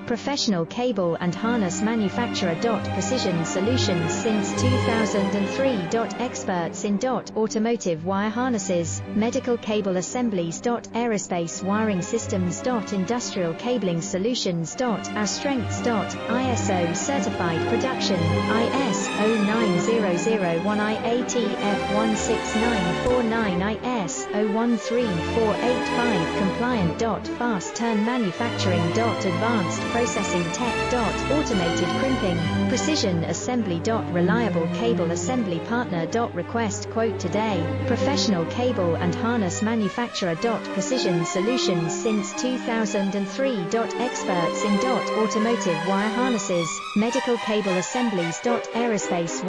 Professional cable and harness manufacturer. Precision solutions since 2003. Experts in automotive wire harnesses, medical cable assemblies. Aerospace wiring systems. Industrial cabling solutions. Our strengths. ISO certified production, IS 09001 IATF 16949 IS 013485 compliant. Fast turn manufacturing. Advanced processing tech. Automated crimping, precision assembly. Reliable cable assembly partner. Request quote today. Professional cable and harness manufacturer. Precision solutions since 2003. Experts in automotive wire harnesses, medical cable assemblies. Aerospace